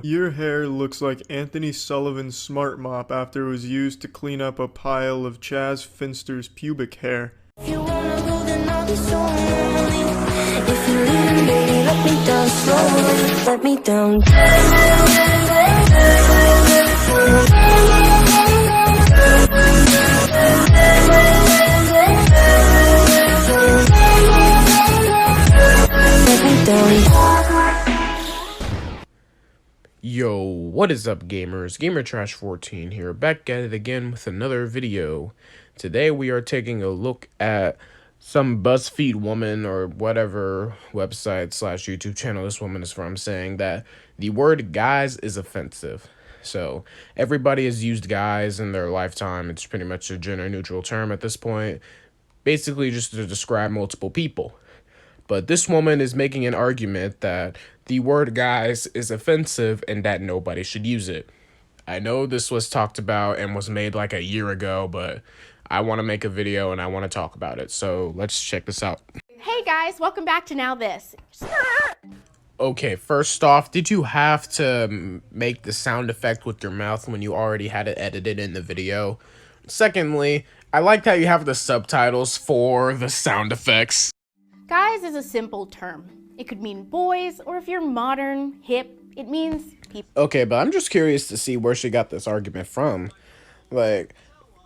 Your hair looks like Anthony Sullivan's Smart Mop after it was used to clean up a pile of Chaz Finster's pubic hair. If you wanna go, then I'll be so lonely. If you're leaving, baby, let me down slowly. Let me down. Let me down. Yo, what is up, gamers? GamerTrash14 here, back at it again with another video. Today we are taking a look at some BuzzFeed woman or whatever website slash YouTube channel this woman is from saying that the word guys is offensive. So everybody has used guys in their lifetime. It's pretty much a gender neutral term at this point, basically just to describe multiple people. But this woman is making an argument that the word guys is offensive and that nobody should use it. I know this was talked about and was made like a year ago, but I want to make a video and I want to talk about it. So let's check this out. Hey guys, welcome back to Now This. Okay, first off, did you have to make the sound effect with your mouth when you already had it edited in the video? Secondly, I like how you have the subtitles for the sound effects. Guys is a simple term. It could mean boys, or if you're modern, hip, it means people. Okay, but I'm just curious to see where she got this argument from. Like,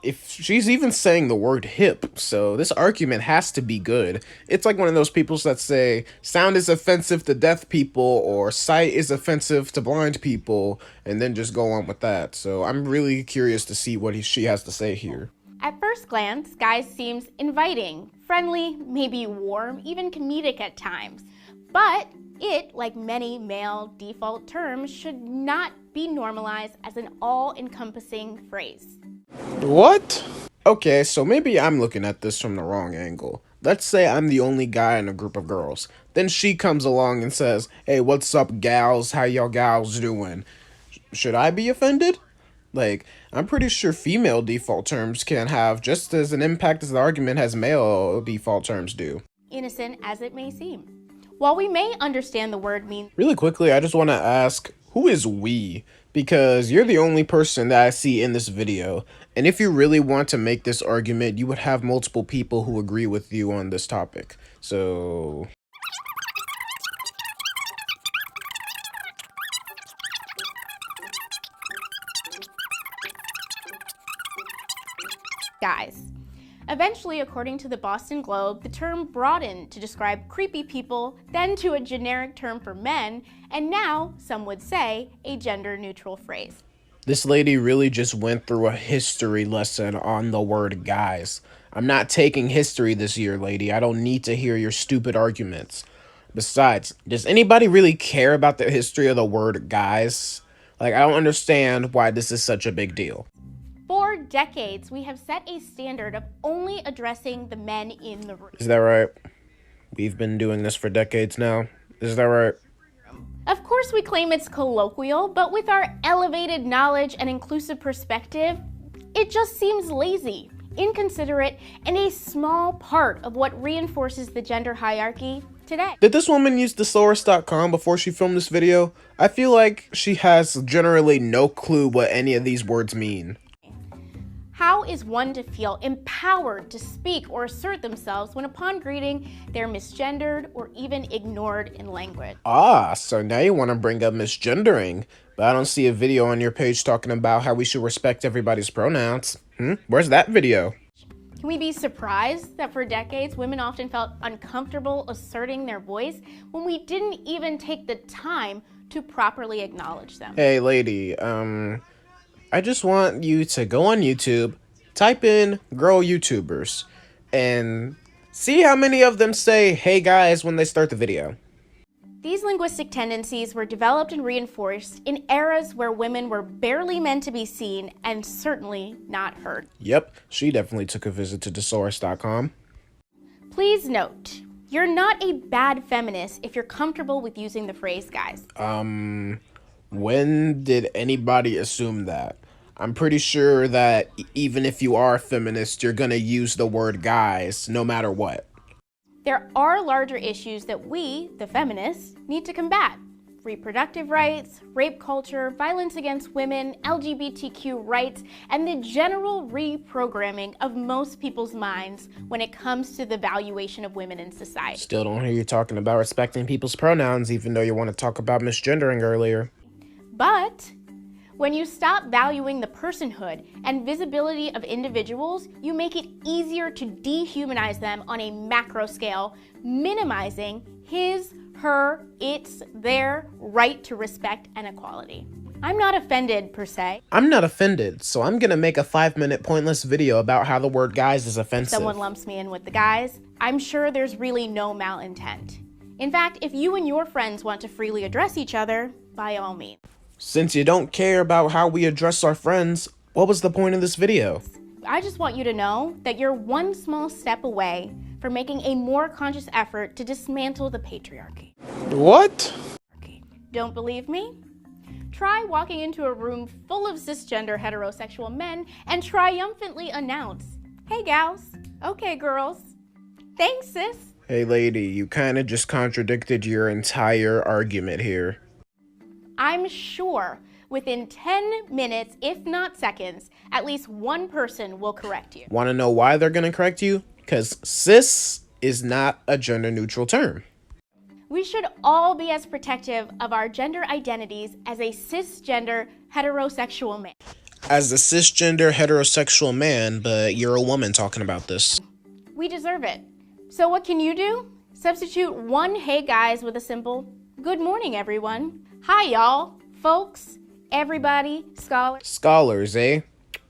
if she's even saying the word hip, so this argument has to be good. It's like one of those people that say sound is offensive to deaf people or sight is offensive to blind people, and then just go on with that. So I'm really curious to see what she has to say here. At first glance, guys seems inviting, friendly, maybe warm, even comedic at times. But it, like many male default terms, should not be normalized as an all-encompassing phrase. What? Okay, so maybe I'm looking at this from the wrong angle. Let's say I'm the only guy in a group of girls. Then she comes along and says, "Hey, what's up, gals? How y'all gals doing?" Should I be offended? Like, I'm pretty sure female default terms can have just as an impact as the argument has male default terms do. Innocent as it may seem. While we may understand the word means Really quickly, I just want to ask, who is we? Because you're the only person that I see in this video. And if you really want to make this argument, you would have multiple people who agree with you on this topic. So guys. Eventually, according to the Boston Globe, the term broadened to describe creepy people, then to a generic term for men, and now, some would say, a gender-neutral phrase. this lady really just went through a history lesson on the word guys. I'm not taking history this year, lady. I don't need to hear your stupid arguments. Besides, does anybody really care about the history of the word guys? Like, I don't understand why this is such a big deal. For decades, we have set a standard of only addressing the men in the room. Is that right? We've been doing this for decades now. Is that right? Of course, we claim it's colloquial, but with our elevated knowledge and inclusive perspective, it just seems lazy, inconsiderate, and a small part of what reinforces the gender hierarchy today. Did this woman use thesaurus.com before she filmed this video? I feel like she has generally no clue what any of these words mean. How is one to feel empowered to speak or assert themselves when upon greeting they're misgendered or even ignored in language? Ah, so now you want to bring up misgendering, but I don't see a video on your page talking about how we should respect everybody's pronouns. Where's that video? Can we be surprised that for decades women often felt uncomfortable asserting their voice when we didn't even take the time to properly acknowledge them? Hey lady, I just want you to go on YouTube, type in girl YouTubers, and see how many of them say, "Hey guys," when they start the video. These linguistic tendencies were developed and reinforced in eras where women were barely meant to be seen and certainly not heard. Yep, she definitely took a visit to thesaurus.com. Please note, you're not a bad feminist if you're comfortable with using the phrase guys. When did anybody assume that? I'm pretty sure that even if you are a feminist, you're gonna use the word guys no matter what. There are larger issues that we, the feminists, need to combat. reproductive rights, rape culture, violence against women, LGBTQ rights, and the general reprogramming of most people's minds when it comes to the valuation of women in society. Still don't hear you talking about respecting people's pronouns, even though you want to talk about misgendering earlier. But when you stop valuing the personhood and visibility of individuals, you make it easier to dehumanize them on a macro scale, minimizing his, her, its, their right to respect and equality. I'm not offended, per se. I'm not offended, so I'm gonna make a 5-minute pointless video about how the word guys is offensive. Someone lumps me in with the guys. I'm sure there's really no malintent. In fact, if you and your friends want to freely address each other, by all means. Since you don't care about how we address our friends, what was the point of this video? I just want you to know that you're one small step away from making a more conscious effort to dismantle the patriarchy. What? Don't believe me? Try walking into a room full of cisgender heterosexual men and triumphantly announce, "Hey gals, okay girls, thanks sis." Hey lady, you kinda just contradicted your entire argument here. I'm sure within 10 minutes, if not seconds, at least one person will correct you. Wanna know why they're gonna correct you? Because cis is not a gender-neutral term. We should all be as protective of our gender identities as a cisgender heterosexual man. As a cisgender heterosexual man, but you're a woman talking about this. We deserve it. So what can you do? Substitute one "hey guys" with a simple "good morning everyone." Hi y'all, folks, everybody, scholars. Scholars, eh?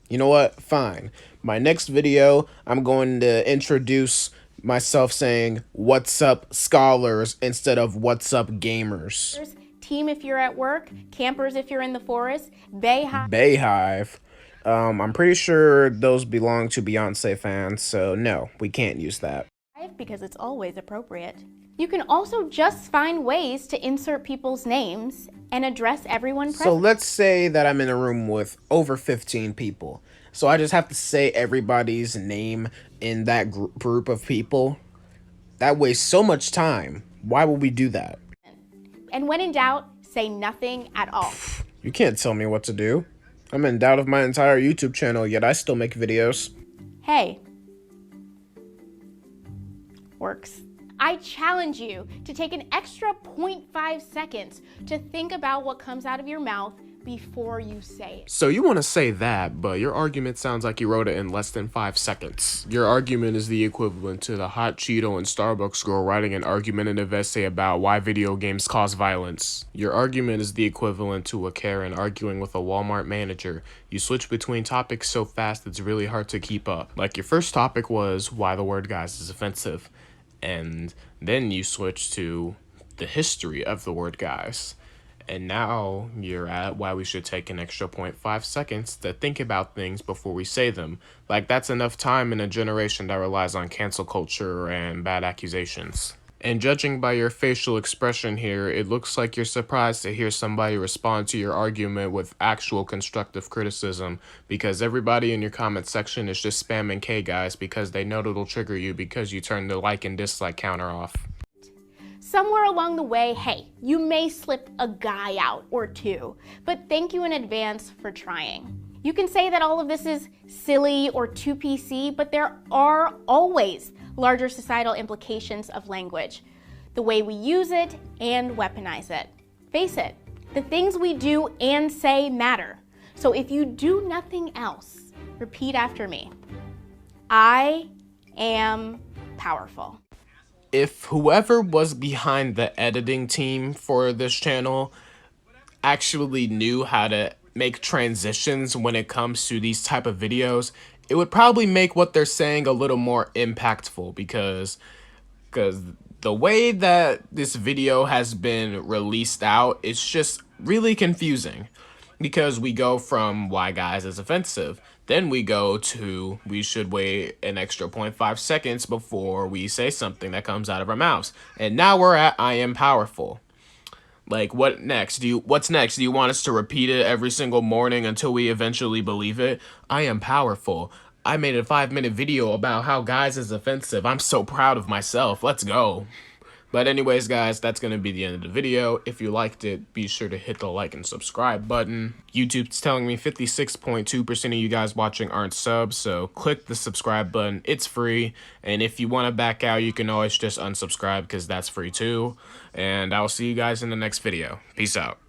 You know what? Fine. My next video, I'm going to introduce myself saying, "What's up, scholars," instead of "What's up, gamers." Team if you're at work, campers if you're in the forest, Bayhive. I'm pretty sure those belong to Beyonce fans, so no, we can't use that. Because it's always appropriate. You can also just find ways to insert people's names and address everyone present. So let's say that I'm in a room with over 15 people. So I just have to say everybody's name in that group of people. That wastes so much time. Why would we do that? And when in doubt, say nothing at all. You can't tell me what to do. I'm in doubt of my entire YouTube channel, yet I still make videos. Hey. Works. I challenge you to take an extra 0.5 seconds to think about what comes out of your mouth before you say it. So you want to say that, but your argument sounds like you wrote it in less than 5 seconds. Your argument is the equivalent to the hot Cheeto and Starbucks girl writing an argumentative essay about why video games cause violence. Your argument is the equivalent to a Karen arguing with a Walmart manager. You switch between topics so fast it's really hard to keep up. Like your first topic was why the word guys is offensive. And then you switch to the history of the word guys. And now you're at why we should take an extra 0.5 seconds to think about things before we say them. Like that's enough time in a generation that relies on cancel culture and bad accusations. And judging by your facial expression here, it looks like you're surprised to hear somebody respond to your argument with actual constructive criticism, because everybody in your comment section is just spamming K guys because they know it'll trigger you because you turn the like and dislike counter off. Somewhere along the way, hey, you may slip a guy out or two, but thank you in advance for trying. You can say that all of this is silly or too PC, but there are always larger societal implications of language, the way we use it and weaponize it. Face it, the things we do and say matter. So if you do nothing else, repeat after me. I am powerful. If whoever was behind the editing team for this channel actually knew how to make transitions when it comes to these type of videos, it would probably make what they're saying a little more impactful, because the way that this video has been released out, it's just really confusing, because we go from why guys is offensive, then we go to we should wait an extra 0.5 seconds before we say something that comes out of our mouths, and now we're at I am powerful. Like, what's next? Do you want us to repeat it every single morning until we eventually believe it? I am powerful. I made a 5-minute video about how guys is offensive. I'm so proud of myself. Let's go. But anyways, guys, that's going to be the end of the video. If you liked it, be sure to hit the like and subscribe button. YouTube's telling me 56.2% of you guys watching aren't subs, so click the subscribe button. It's free. And if you want to back out, you can always just unsubscribe because that's free too. And I'll see you guys in the next video. Peace out.